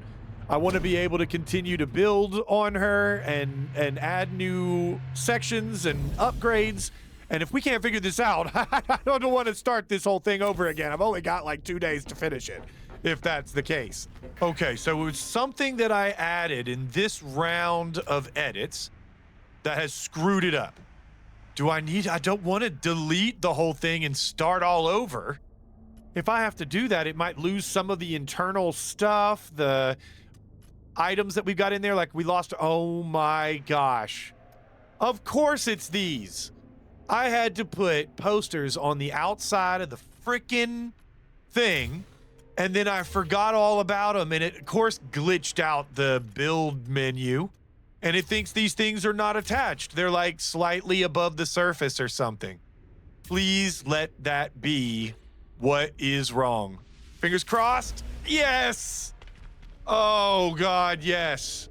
I want to be able to continue to build on her and add new sections and upgrades. And if we can't figure this out, I don't want to start this whole thing over again. I've only got like 2 days to finish it, if that's the case. Okay, so it was something that I added in this round of edits that has screwed it up. I don't want to delete the whole thing and start all over. If I have to do that, it might lose some of the internal stuff, the items that we've got in there. Like we lost, oh my gosh. Of course it's these. I had to put posters on the outside of the freaking thing, and then I forgot all about them, and it, of course, glitched out the build menu, and it thinks these things are not attached. They're like slightly above the surface or something. Please let that be what is wrong. Fingers crossed. Yes. Oh, God, yes.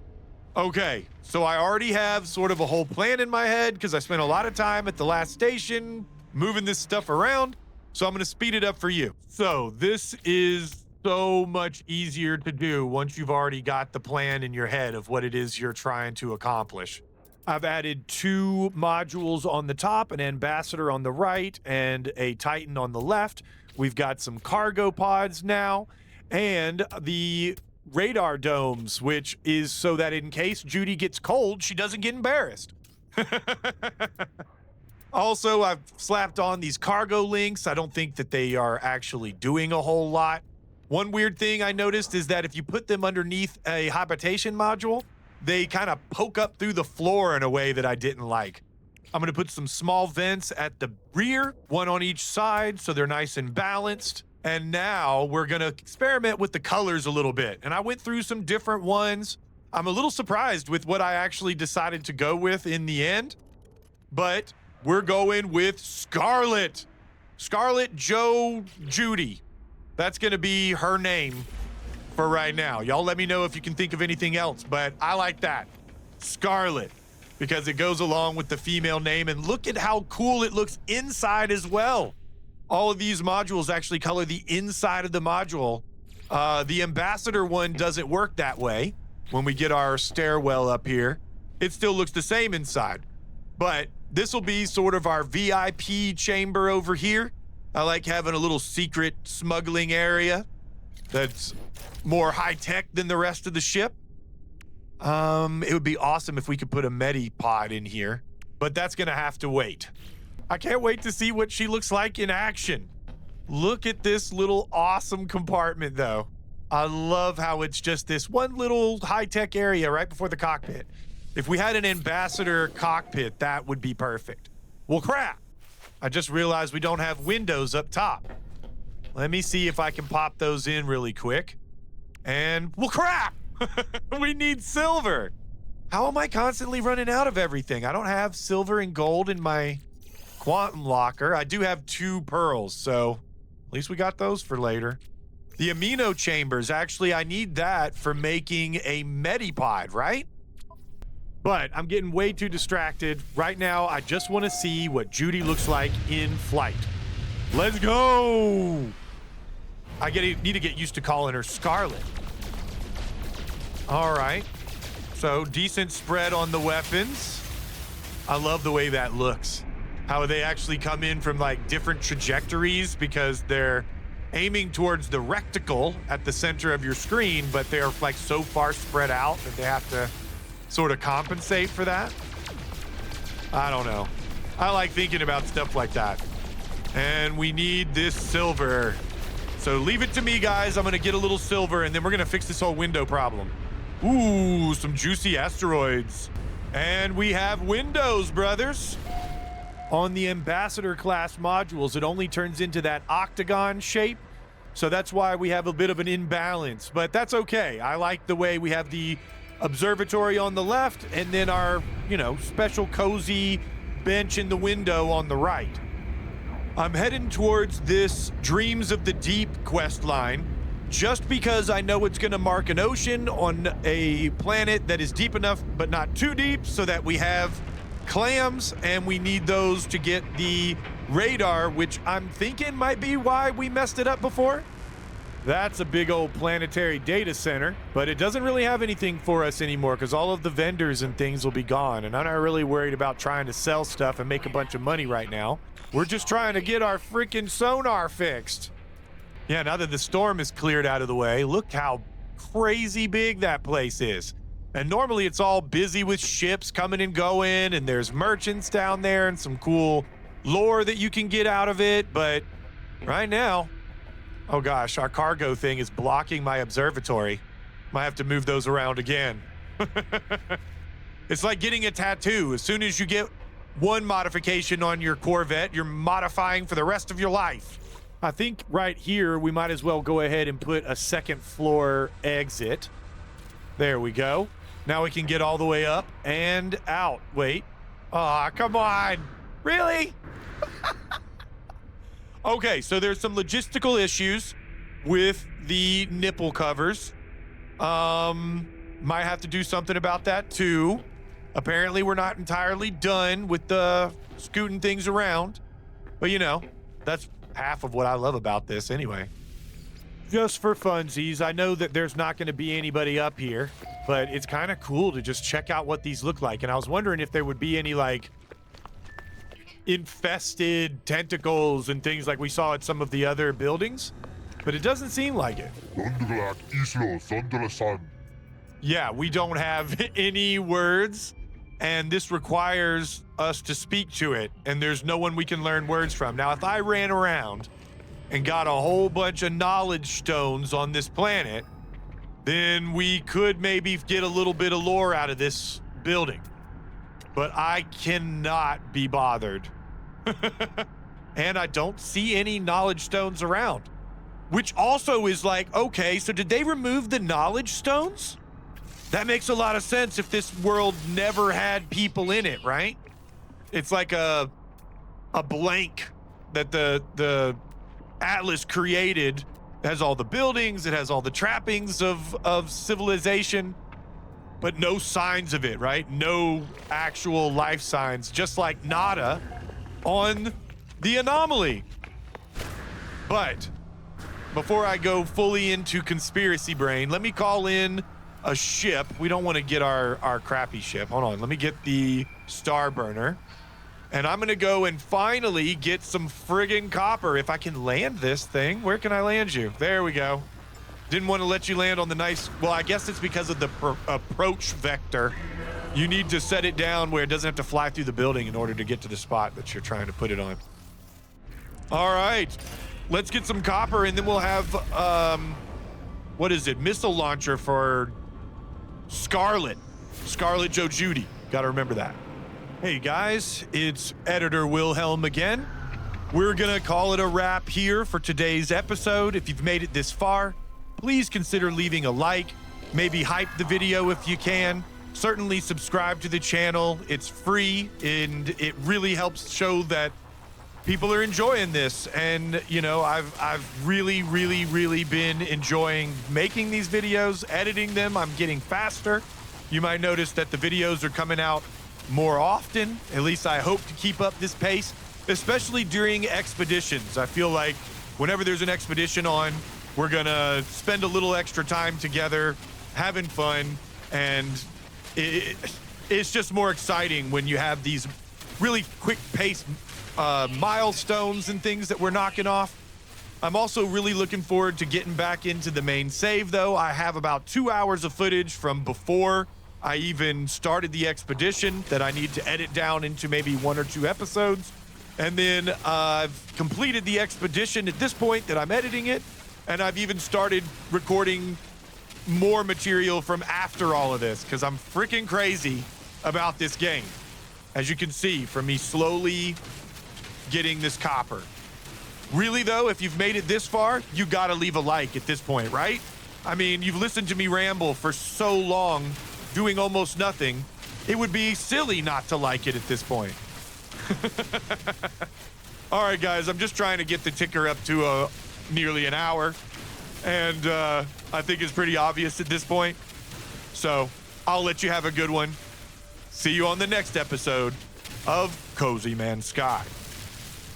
Okay, so I already have sort of a whole plan in my head because I spent a lot of time at the last station moving this stuff around. So I'm going to speed it up for you. So this is so much easier to do once you've already got the plan in your head of what it is you're trying to accomplish. I've added 2 modules on the top, an ambassador on the right, and a Titan on the left. We've got some cargo pods now, and the radar domes, which is so that in case Judy gets cold, she doesn't get embarrassed. Also, I've slapped on these cargo links. I don't think that they are actually doing a whole lot. One weird thing I noticed is that if you put them underneath a habitation module, they kind of poke up through the floor in a way that I didn't like. I'm going to put some small vents at the rear, one on each side, so they're nice and balanced. And now we're going to experiment with the colors a little bit. And I went through some different ones. I'm a little surprised with what I actually decided to go with in the end. But we're going with Scarlet. Scarlet Joe Judy. That's going to be her name for right now. Y'all let me know if you can think of anything else, but I like that. Scarlet. Because it goes along with the female name. And look at how cool it looks inside as well. All of these modules actually color the inside of the module. The ambassador one doesn't work that way. When we get our stairwell up here, it still looks the same inside. But this will be sort of our VIP chamber over here. I like having a little secret smuggling area that's more high-tech than the rest of the ship. It would be awesome if we could put a Medipod in here, but that's gonna have to wait. I can't wait to see what she looks like in action. Look at this little awesome compartment, though. I love how it's just this one little high-tech area right before the cockpit. If we had an ambassador cockpit, that would be perfect. Well, crap. I just realized we don't have windows up top. Let me see if I can pop those in really quick. And, well, crap. We need silver. How am I constantly running out of everything? I don't have silver and gold in my quantum locker. I do have 2 pearls, so at least we got those for later. The amino chambers, actually, I need that for making a Medipod, right? But I'm getting way too distracted. Right now, I just want to see what Judy looks like in flight. Let's go! I need to get used to calling her Scarlet. All right. So, decent spread on the weapons. I love the way that looks. How they actually come in from like different trajectories because they're aiming towards the reticle at the center of your screen, but they're like so far spread out that they have to sort of compensate for that. I don't know. I like thinking about stuff like that. And we need this silver. So leave it to me, guys. I'm going to get a little silver, and then we're going to fix this whole window problem. Ooh, some juicy asteroids. And we have windows, brothers. On the ambassador class modules, it only turns into that octagon shape. So that's why we have a bit of an imbalance, but that's okay. I like the way we have the observatory on the left and then our, special cozy bench in the window on the right. I'm heading towards this Dreams of the Deep quest line just because I know it's going to mark an ocean on a planet that is deep enough but not too deep so that we have clams, and we need those to get the radar, which I'm thinking might be why we messed it up before. That's a big old planetary data center, but it doesn't really have anything for us anymore because all of the vendors and things will be gone, and I'm not really worried about trying to sell stuff and make a bunch of money right now. We're just trying to get our freaking sonar fixed. Yeah, now that the storm is cleared out of the way, look how crazy big that place is. And normally it's all busy with ships coming and going, and there's merchants down there and some cool lore that you can get out of it. But right now, oh gosh, our cargo thing is blocking my observatory. Might have to move those around again. It's like getting a tattoo. As soon as you get one modification on your Corvette, you're modifying for the rest of your life. I think right here, we might as well go ahead and put a second floor exit. There we go. Now we can get all the way up and out. Wait. Aw, come on. Really? Okay, so there's some logistical issues with the nipple covers. Might have to do something about that too. Apparently we're not entirely done with the scooting things around, but you know, that's half of what I love about this anyway. Just for funsies, I know that there's not going to be anybody up here, but it's kind of cool to just check out what these look like. And I was wondering if there would be any like infested tentacles and things like we saw at some of the other buildings, but it doesn't seem like it. Yeah, we don't have any words, and this requires us to speak to it, and there's no one we can learn words from. Now, if I ran around and got a whole bunch of knowledge stones on this planet, then we could maybe get a little bit of lore out of this building. But I cannot be bothered. And I don't see any knowledge stones around, which also is like, okay, so did they remove the knowledge stones? That makes a lot of sense if this world never had people in it, right? It's like a blank that the Atlas created. It has all the buildings, it has all the trappings of civilization, but no signs of it, right? No actual life signs, just like nada on the anomaly. But before I go fully into conspiracy brain, let me call in a ship. We don't want to get our crappy ship. Hold on, let me get the star burner. And I'm gonna go and finally get some friggin' copper. If I can land this thing, where can I land you? There we go. Didn't want to let you land on the nice, well, I guess it's because of the approach vector. You need to set it down where it doesn't have to fly through the building in order to get to the spot that you're trying to put it on. All right, let's get some copper and then we'll have, what is it? Missile launcher for Scarlet Joe Judy. Gotta remember that. Hey guys, it's Editor Wilhelm again. We're gonna call it a wrap here for today's episode. If you've made it this far, please consider leaving a like, maybe hype the video if you can. Certainly subscribe to the channel. It's free and it really helps show that people are enjoying this. And you know, I've really been enjoying making these videos, editing them. I'm getting faster. You might notice that the videos are coming out more often. At least I hope to keep up this pace, especially during expeditions. I feel like whenever there's an expedition on, we're gonna spend a little extra time together, having fun, and it's just more exciting when you have these really quick pace milestones and things that we're knocking off. I'm also really looking forward to getting back into the main save, though. I have about 2 hours of footage from before I even started the expedition that I need to edit down into maybe 1 or 2 episodes. And then I've completed the expedition at this point that I'm editing it. And I've even started recording more material from after all of this because I'm freaking crazy about this game. As you can see from me slowly getting this copper. Really though, if you've made it this far, you gotta leave a like at this point, right? I mean, you've listened to me ramble for so long, doing almost nothing. It would be silly not to like it at this point. All right, guys, I'm just trying to get the ticker up to nearly an hour. And I think it's pretty obvious at this point. So I'll let you have a good one. See you on the next episode of Cozy Man Sky.